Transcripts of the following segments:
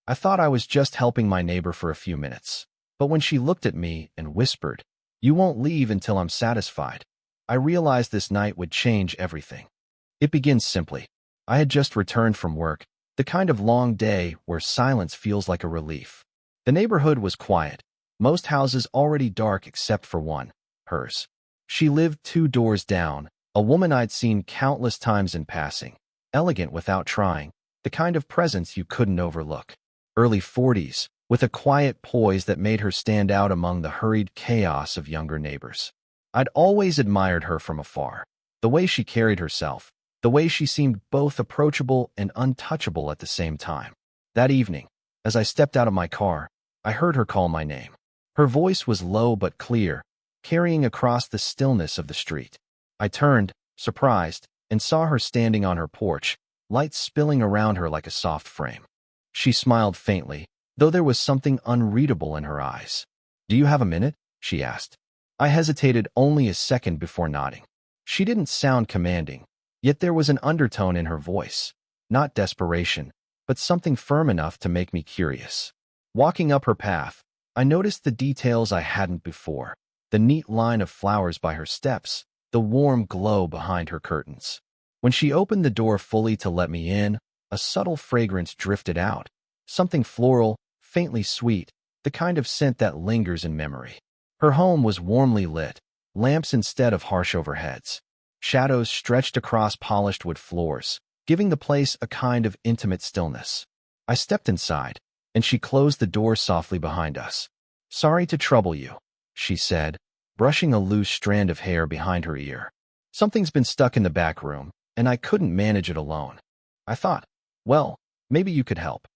I thought I was just helping my neighbor for a few minutes. But when she looked at me and whispered, "You won't leave until I'm satisfied," I realized this night would change everything. It begins simply. I had just returned from work, the kind of long day where silence feels like a relief. The neighborhood was quiet, most houses already dark except for one, hers. She lived 2 doors down, a woman I'd seen countless times in passing, elegant without trying, the kind of presence you couldn't overlook. Early 40s, with a quiet poise that made her stand out among the hurried chaos of younger neighbors. I'd always admired her from afar. The way she carried herself, the way she seemed both approachable and untouchable at the same time. That evening, as I stepped out of my car, I heard her call my name. Her voice was low but clear, carrying across the stillness of the street. I turned, surprised, and saw her standing on her porch, light spilling around her like a soft frame. She smiled faintly, though there was something unreadable in her eyes. "Do you have a minute?" she asked. I hesitated only a second before nodding. She didn't sound commanding, yet there was an undertone in her voice, not desperation, but something firm enough to make me curious. Walking up her path, I noticed the details I hadn't before, the neat line of flowers by her steps, the warm glow behind her curtains. When she opened the door fully to let me in, a subtle fragrance drifted out, something floral, faintly sweet, the kind of scent that lingers in memory. Her home was warmly lit, lamps instead of harsh overheads. Shadows stretched across polished wood floors, giving the place a kind of intimate stillness. I stepped inside, and she closed the door softly behind us. "Sorry to trouble you," she said, brushing a loose strand of hair behind her ear. "Something's been stuck in the back room, and I couldn't manage it alone." I thought, well, maybe you could help.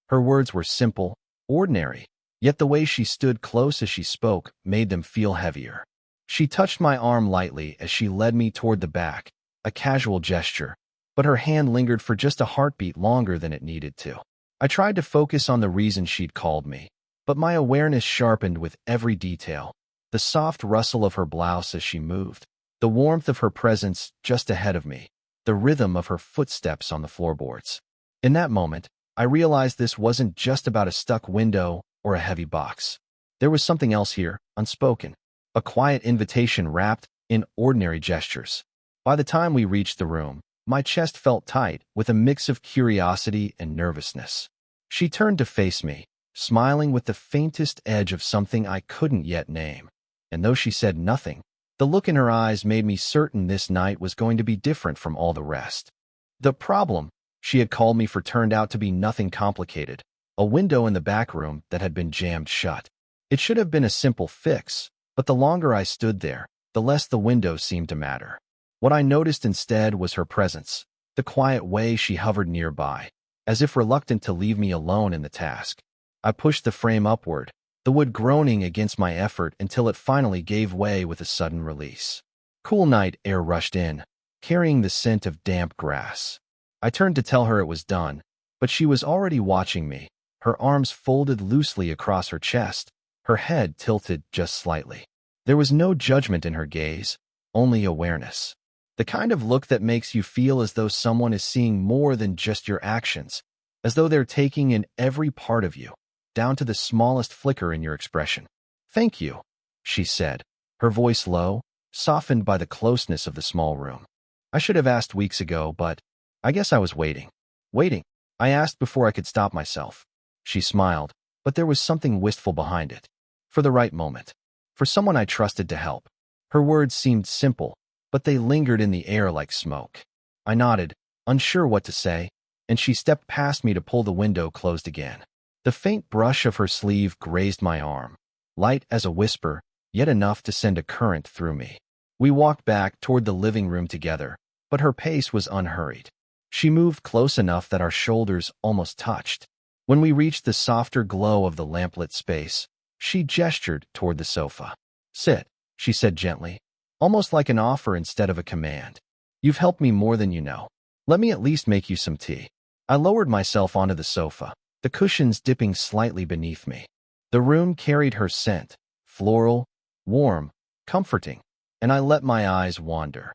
Her words were simple, ordinary, yet the way she stood close as she spoke made them feel heavier. She touched my arm lightly as she led me toward the back, a casual gesture, but her hand lingered for just a heartbeat longer than it needed to. I tried to focus on the reason she'd called me, but my awareness sharpened with every detail. The soft rustle of her blouse as she moved, the warmth of her presence just ahead of me, the rhythm of her footsteps on the floorboards. In that moment, I realized this wasn't just about a stuck window or a heavy box. There was something else here, unspoken, a quiet invitation wrapped in ordinary gestures. By the time we reached the room, my chest felt tight with a mix of curiosity and nervousness. She turned to face me, smiling with the faintest edge of something I couldn't yet name. And though she said nothing, the look in her eyes made me certain this night was going to be different from all the rest. The problem she had called me for turned out to be nothing complicated, a window in the back room that had been jammed shut. It should have been a simple fix, but the longer I stood there, the less the window seemed to matter. What I noticed instead was her presence, the quiet way she hovered nearby, as if reluctant to leave me alone in the task. I pushed the frame upward, the wood groaning against my effort until it finally gave way with a sudden release. Cool night air rushed in, carrying the scent of damp grass. I turned to tell her it was done, but she was already watching me, her arms folded loosely across her chest, her head tilted just slightly. There was no judgment in her gaze, only awareness. The kind of look that makes you feel as though someone is seeing more than just your actions, as though they're taking in every part of you, down to the smallest flicker in your expression. "Thank you," she said, her voice low, softened by the closeness of the small room. "I should have asked weeks ago, but I guess I was waiting." "Waiting?" I asked before I could stop myself. She smiled, but there was something wistful behind it. "For the right moment. For someone I trusted to help." Her words seemed simple, but they lingered in the air like smoke. I nodded, unsure what to say, and she stepped past me to pull the window closed again. The faint brush of her sleeve grazed my arm, light as a whisper, yet enough to send a current through me. We walked back toward the living room together, but her pace was unhurried. She moved close enough that our shoulders almost touched. When we reached the softer glow of the lamplit space, she gestured toward the sofa. "Sit," she said gently, almost like an offer instead of a command. "You've helped me more than you know. Let me at least make you some tea." I lowered myself onto the sofa, the cushions dipping slightly beneath me. The room carried her scent, floral, warm, comforting, and I let my eyes wander.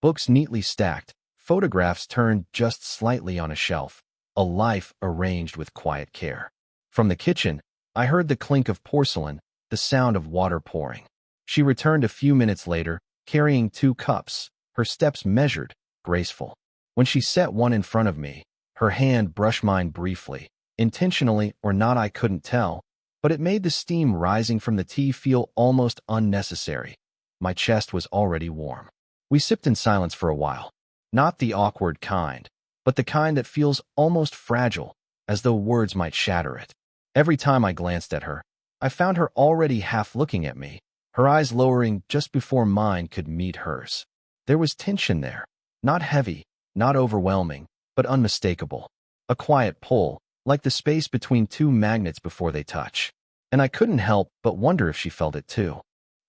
Books neatly stacked, photographs turned just slightly on a shelf, a life arranged with quiet care. From the kitchen, I heard the clink of porcelain, the sound of water pouring. She returned a few minutes later, carrying 2 cups, her steps measured, graceful. When she set one in front of me, her hand brushed mine briefly, intentionally or not I couldn't tell, but it made the steam rising from the tea feel almost unnecessary. My chest was already warm. We sipped in silence for a while. Not the awkward kind, but the kind that feels almost fragile, as though words might shatter it. Every time I glanced at her, I found her already half looking at me, her eyes lowering just before mine could meet hers. There was tension there, not heavy, not overwhelming, but unmistakable. A quiet pull, like the space between 2 magnets before they touch. And I couldn't help but wonder if she felt it too.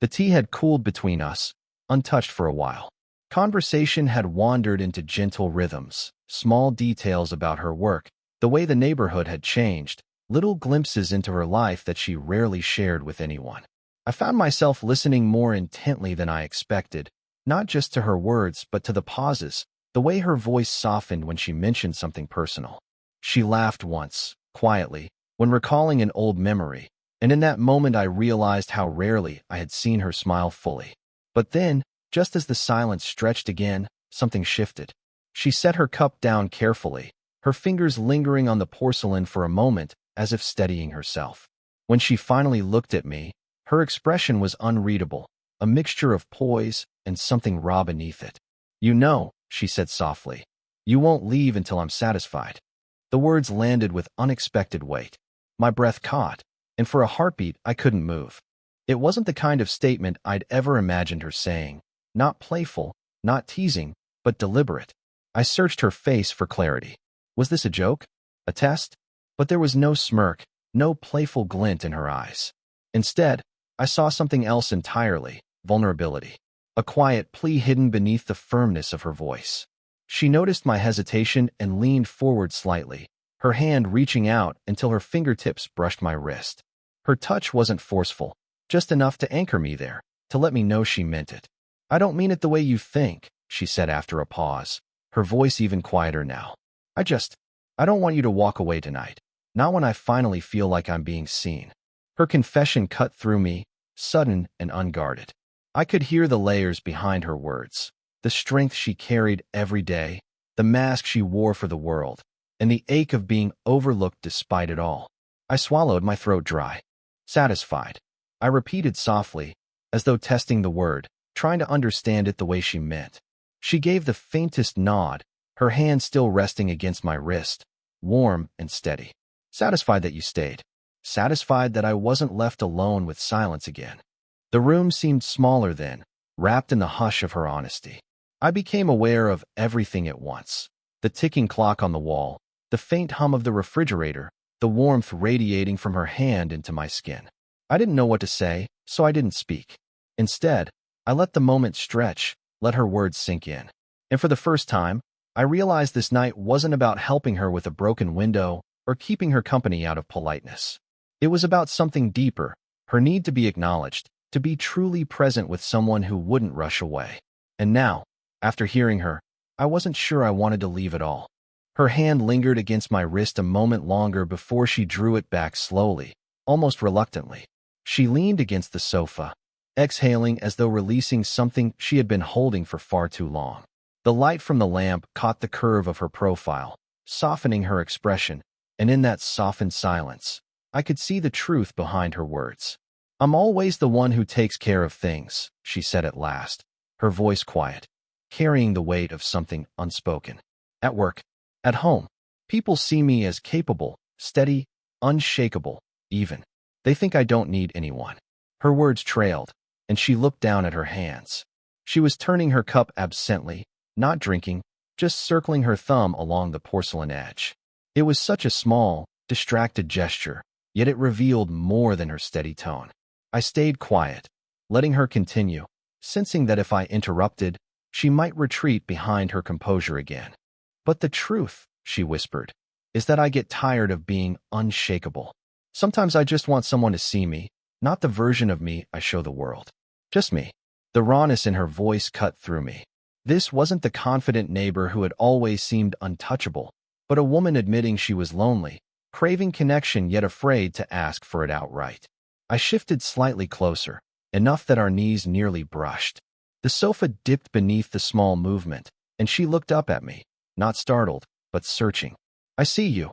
The tea had cooled between us, untouched for a while. Conversation had wandered into gentle rhythms, small details about her work, the way the neighborhood had changed, little glimpses into her life that she rarely shared with anyone. I found myself listening more intently than I expected, not just to her words but to the pauses, the way her voice softened when she mentioned something personal. She laughed once, quietly, when recalling an old memory, and in that moment I realized how rarely I had seen her smile fully. But then, just as the silence stretched again, something shifted. She set her cup down carefully, her fingers lingering on the porcelain for a moment, as if steadying herself. When she finally looked at me, her expression was unreadable, a mixture of poise and something raw beneath it. "You know," she said softly, "you won't leave until I'm satisfied." The words landed with unexpected weight. My breath caught, and for a heartbeat I couldn't move. It wasn't the kind of statement I'd ever imagined her saying, not playful, not teasing, but deliberate. I searched her face for clarity. Was this a joke? A test? But there was no smirk, no playful glint in her eyes. Instead, I saw something else entirely: vulnerability. A quiet plea hidden beneath the firmness of her voice. She noticed my hesitation and leaned forward slightly, her hand reaching out until her fingertips brushed my wrist. Her touch wasn't forceful, just enough to anchor me there, to let me know she meant it. "I don't mean it the way you think," she said after a pause, her voice even quieter now. I don't want you to walk away tonight. Not when I finally feel like I'm being seen." Her confession cut through me, sudden and unguarded. I could hear the layers behind her words, the strength she carried every day, the mask she wore for the world, and the ache of being overlooked despite it all. I swallowed, my throat dry. "Satisfied," I repeated softly, as though testing the word, trying to understand it the way she meant. She gave the faintest nod, her hand still resting against my wrist, warm and steady. "Satisfied that you stayed. Satisfied that I wasn't left alone with silence again." The room seemed smaller then, wrapped in the hush of her honesty. I became aware of everything at once: the ticking clock on the wall, the faint hum of the refrigerator, the warmth radiating from her hand into my skin. I didn't know what to say, so I didn't speak. Instead, I let the moment stretch, let her words sink in. And for the first time, I realized this night wasn't about helping her with a broken window or keeping her company out of politeness. It was about something deeper: her need to be acknowledged, to be truly present with someone who wouldn't rush away. And now, after hearing her, I wasn't sure I wanted to leave at all. Her hand lingered against my wrist a moment longer before she drew it back slowly, almost reluctantly. She leaned against the sofa, exhaling as though releasing something she had been holding for far too long. The light from the lamp caught the curve of her profile, softening her expression, and in that softened silence, I could see the truth behind her words. "I'm always the one who takes care of things," she said at last, her voice quiet, carrying the weight of something unspoken. "At work, at home, people see me as capable, steady, unshakable, even. They think I don't need anyone." Her words trailed, and she looked down at her hands. She was turning her cup absently, not drinking, just circling her thumb along the porcelain edge. It was such a small, distracted gesture, yet it revealed more than her steady tone. I stayed quiet, letting her continue, sensing that if I interrupted, she might retreat behind her composure again. "But the truth," she whispered, "is that I get tired of being unshakable. Sometimes I just want someone to see me, not the version of me I show the world. Just me." The rawness in her voice cut through me. This wasn't the confident neighbor who had always seemed untouchable, but a woman admitting she was lonely, craving connection yet afraid to ask for it outright. I shifted slightly closer, enough that our knees nearly brushed. The sofa dipped beneath the small movement, and she looked up at me, not startled, but searching. "I see you,"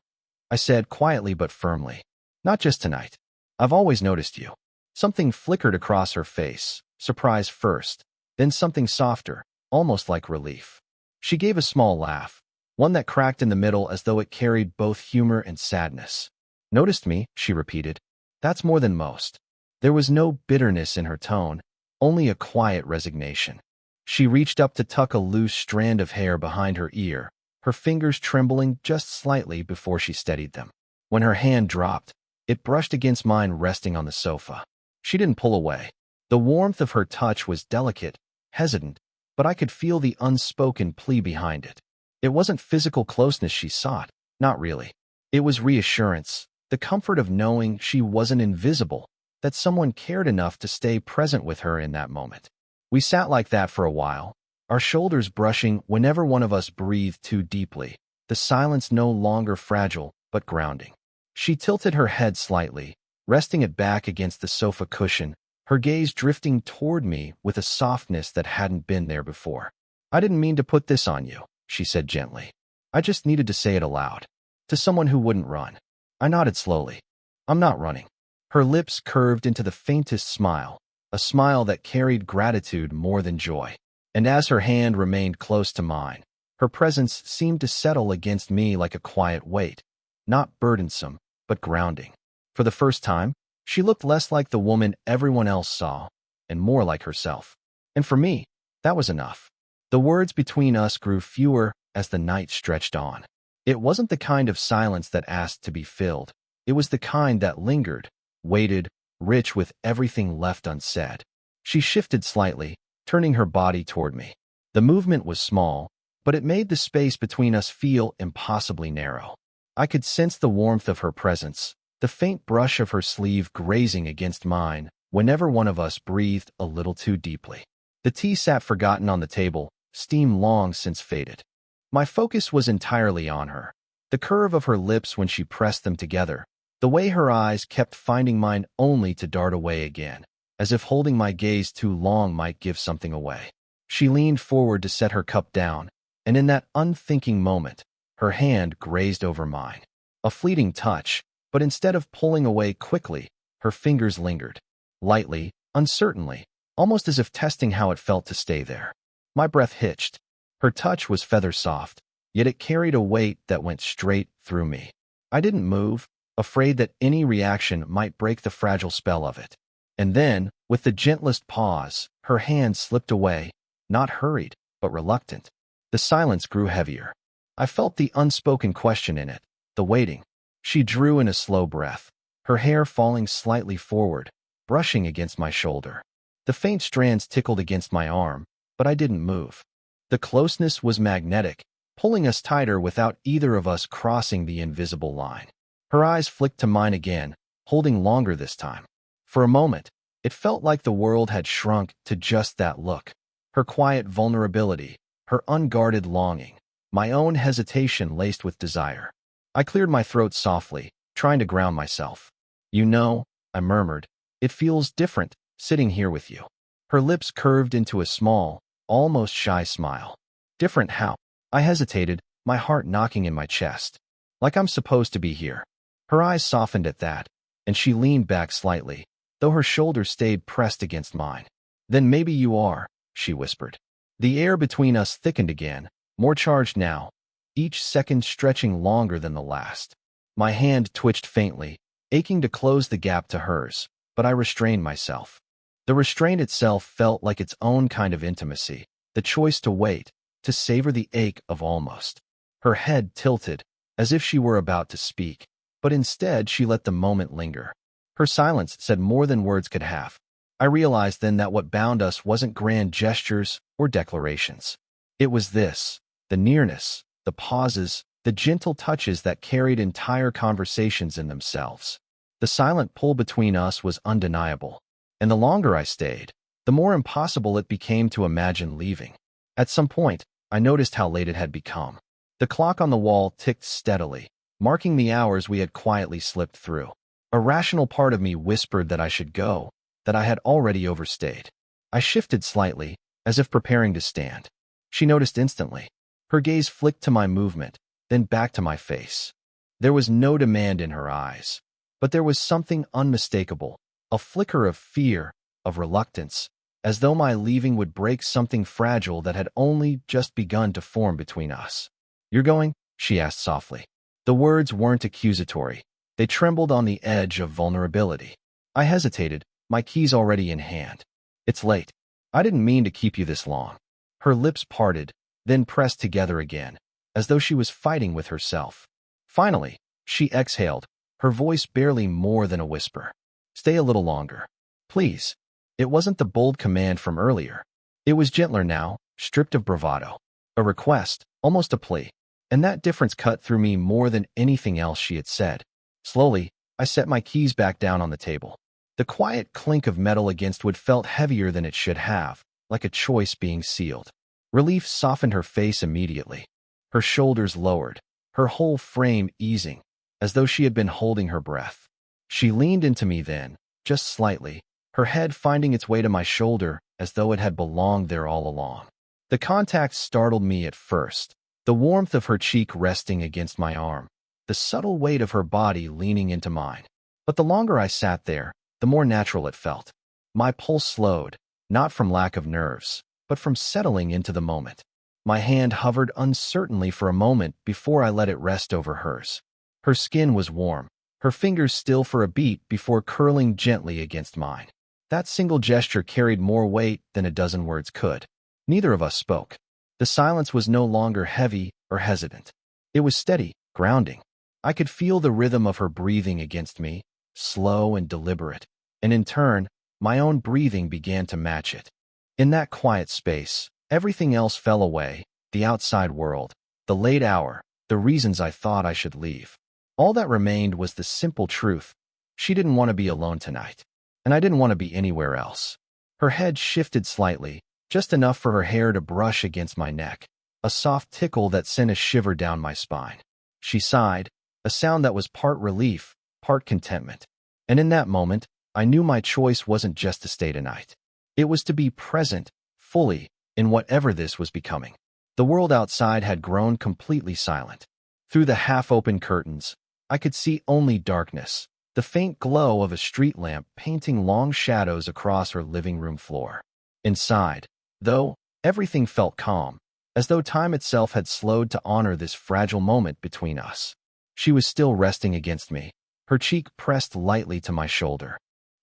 I said quietly but firmly. "Not just tonight. I've always noticed you." Something flickered across her face, surprise first, then something softer, almost like relief. She gave a small laugh, one that cracked in the middle as though it carried both humor and sadness. "Noticed me," she repeated. "That's more than most." There was no bitterness in her tone, only a quiet resignation. She reached up to tuck a loose strand of hair behind her ear, her fingers trembling just slightly before she steadied them. When her hand dropped, it brushed against mine resting on the sofa. She didn't pull away. The warmth of her touch was delicate, hesitant, but I could feel the unspoken plea behind it. It wasn't physical closeness she sought, not really. It was reassurance, the comfort of knowing she wasn't invisible, that someone cared enough to stay present with her in that moment. We sat like that for a while, our shoulders brushing whenever one of us breathed too deeply, the silence no longer fragile but grounding. She tilted her head slightly, resting it back against the sofa cushion, her gaze drifting toward me with a softness that hadn't been there before. "I didn't mean to put this on you," she said gently. "I just needed to say it aloud. To someone who wouldn't run." I nodded slowly. "I'm not running." Her lips curved into the faintest smile, a smile that carried gratitude more than joy. And as her hand remained close to mine, her presence seemed to settle against me like a quiet weight, not burdensome, but grounding. For the first time, she looked less like the woman everyone else saw, and more like herself. And for me, that was enough. The words between us grew fewer as the night stretched on. It wasn't the kind of silence that asked to be filled. It was the kind that lingered, waited, rich with everything left unsaid. She shifted slightly, turning her body toward me. The movement was small, but it made the space between us feel impossibly narrow. I could sense the warmth of her presence, the faint brush of her sleeve grazing against mine whenever one of us breathed a little too deeply. The tea sat forgotten on the table, steam long since faded. My focus was entirely on her. The curve of her lips when she pressed them together, the way her eyes kept finding mine only to dart away again, as if holding my gaze too long might give something away. She leaned forward to set her cup down, and in that unthinking moment, her hand grazed over mine. A fleeting touch, but instead of pulling away quickly, her fingers lingered. Lightly, uncertainly, almost as if testing how it felt to stay there. My breath hitched. Her touch was feather soft, yet it carried a weight that went straight through me. I didn't move, afraid that any reaction might break the fragile spell of it. And then, with the gentlest pause, her hand slipped away, not hurried, but reluctant. The silence grew heavier. I felt the unspoken question in it, the waiting. She drew in a slow breath, her hair falling slightly forward, brushing against my shoulder. The faint strands tickled against my arm, but I didn't move. The closeness was magnetic, pulling us tighter without either of us crossing the invisible line. Her eyes flicked to mine again, holding longer this time. For a moment, it felt like the world had shrunk to just that look. Her quiet vulnerability, her unguarded longing, my own hesitation laced with desire. I cleared my throat softly, trying to ground myself. "You know," I murmured, "it feels different, sitting here with you." Her lips curved into a small, almost shy smile. "Different how?" I hesitated, my heart knocking in my chest. "Like I'm supposed to be here." Her eyes softened at that, and she leaned back slightly, though her shoulders stayed pressed against mine. "Then maybe you are," she whispered. The air between us thickened again, more charged now, each second stretching longer than the last. My hand twitched faintly, aching to close the gap to hers, but I restrained myself. The restraint itself felt like its own kind of intimacy, the choice to wait, to savor the ache of almost. Her head tilted, as if she were about to speak, but instead she let the moment linger. Her silence said more than words could have. I realized then that what bound us wasn't grand gestures or declarations. It was this, the nearness, the pauses, the gentle touches that carried entire conversations in themselves. The silent pull between us was undeniable, and the longer I stayed, the more impossible it became to imagine leaving. At some point, I noticed how late it had become. The clock on the wall ticked steadily, marking the hours we had quietly slipped through. A rational part of me whispered that I should go, that I had already overstayed. I shifted slightly, as if preparing to stand. She noticed instantly. Her gaze flicked to my movement, then back to my face. There was no demand in her eyes, but there was something unmistakable, a flicker of fear, of reluctance, as though my leaving would break something fragile that had only just begun to form between us. "You're going?" she asked softly. The words weren't accusatory. They trembled on the edge of vulnerability. I hesitated, my keys already in hand. "It's late. I didn't mean to keep you this long." Her lips parted, then pressed together again, as though she was fighting with herself. Finally, she exhaled, her voice barely more than a whisper. "Stay a little longer. Please." It wasn't the bold command from earlier. It was gentler now, stripped of bravado. A request, almost a plea. And that difference cut through me more than anything else she had said. Slowly, I set my keys back down on the table. The quiet clink of metal against wood felt heavier than it should have, like a choice being sealed. Relief softened her face immediately. Her shoulders lowered, her whole frame easing, as though she had been holding her breath. She leaned into me then, just slightly, her head finding its way to my shoulder as though it had belonged there all along. The contact startled me at first, the warmth of her cheek resting against my arm, the subtle weight of her body leaning into mine. But the longer I sat there, the more natural it felt. My pulse slowed, not from lack of nerves, but from settling into the moment. My hand hovered uncertainly for a moment before I let it rest over hers. Her skin was warm, her fingers still for a beat before curling gently against mine. That single gesture carried more weight than a dozen words could. Neither of us spoke. The silence was no longer heavy or hesitant. It was steady, grounding. I could feel the rhythm of her breathing against me, slow and deliberate, and in turn, my own breathing began to match it. In that quiet space, everything else fell away, the outside world, the late hour, the reasons I thought I should leave. All that remained was the simple truth. She didn't want to be alone tonight, and I didn't want to be anywhere else. Her head shifted slightly, just enough for her hair to brush against my neck, a soft tickle that sent a shiver down my spine. She sighed, a sound that was part relief, part contentment. And in that moment, I knew my choice wasn't just to stay tonight. It was to be present, fully, in whatever this was becoming. The world outside had grown completely silent. Through the half-open curtains, I could see only darkness, the faint glow of a street lamp painting long shadows across her living room floor. Inside, though, everything felt calm, as though time itself had slowed to honor this fragile moment between us. She was still resting against me, her cheek pressed lightly to my shoulder.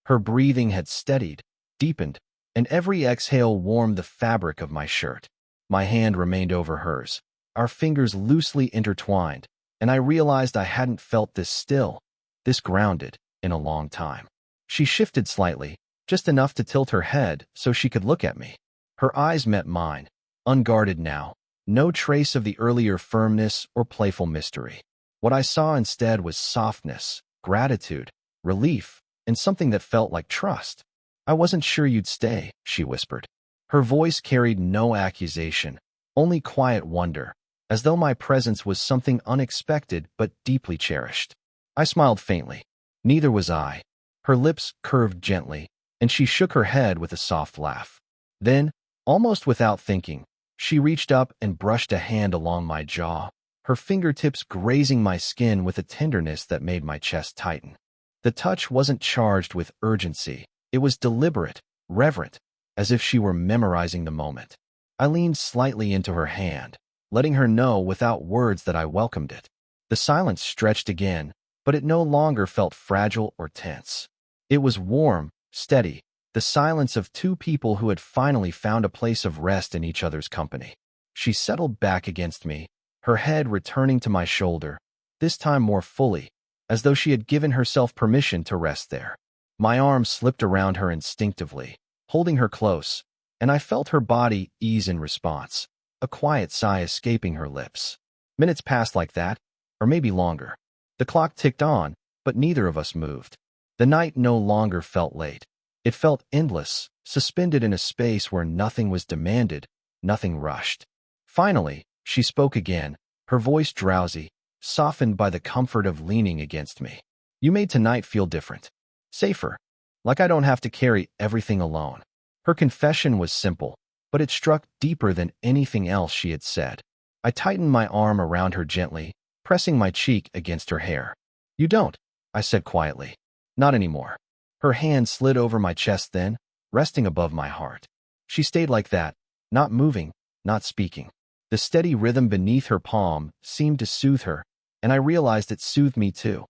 Her breathing had steadied, deepened, and every exhale warmed the fabric of my shirt. My hand remained over hers, our fingers loosely intertwined, and I realized I hadn't felt this still, this grounded, in a long time. She shifted slightly, just enough to tilt her head so she could look at me. Her eyes met mine, unguarded now, no trace of the earlier firmness or playful mystery. What I saw instead was softness, gratitude, relief, and something that felt like trust. "I wasn't sure you'd stay," she whispered. Her voice carried no accusation, only quiet wonder, as though my presence was something unexpected but deeply cherished. I smiled faintly. Neither was I. Her lips curved gently, and she shook her head with a soft laugh. Then, almost without thinking, she reached up and brushed a hand along my jaw, her fingertips grazing my skin with a tenderness that made my chest tighten. The touch wasn't charged with urgency. It was deliberate, reverent, as if she were memorizing the moment. I leaned slightly into her hand, letting her know without words that I welcomed it. The silence stretched again, but it no longer felt fragile or tense. It was warm, steady, the silence of two people who had finally found a place of rest in each other's company. She settled back against me, her head returning to my shoulder, this time more fully, as though she had given herself permission to rest there. My arm slipped around her instinctively, holding her close, and I felt her body ease in response, a quiet sigh escaping her lips. Minutes passed like that, or maybe longer. The clock ticked on, but neither of us moved. The night no longer felt late. It felt endless, suspended in a space where nothing was demanded, nothing rushed. Finally, she spoke again, her voice drowsy, softened by the comfort of leaning against me. You made tonight feel different. Safer. Like I don't have to carry everything alone. Her confession was simple, but it struck deeper than anything else she had said. I tightened my arm around her gently, pressing my cheek against her hair. You don't, I said quietly. Not anymore. Her hand slid over my chest then, resting above my heart. She stayed like that, not moving, not speaking. The steady rhythm beneath her palm seemed to soothe her, and I realized it soothed me too.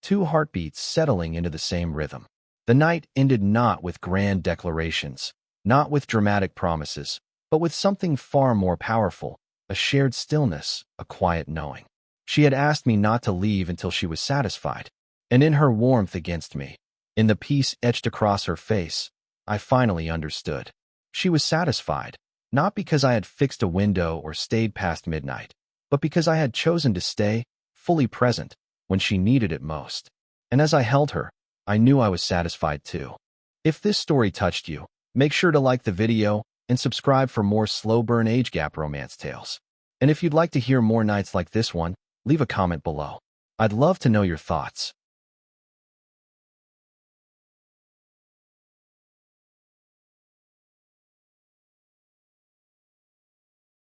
Two heartbeats settling into the same rhythm. The night ended not with grand declarations, not with dramatic promises, but with something far more powerful, a shared stillness, a quiet knowing. She had asked me not to leave until she was satisfied, and in her warmth against me, in the peace etched across her face, I finally understood. She was satisfied, not because I had fixed a window or stayed past midnight, but because I had chosen to stay, fully present, when she needed it most. And as I held her, I knew I was satisfied too. If this story touched you, make sure to like the video and subscribe for more slow burn age gap romance tales. And if you'd like to hear more nights like this one, leave a comment below. I'd love to know your thoughts.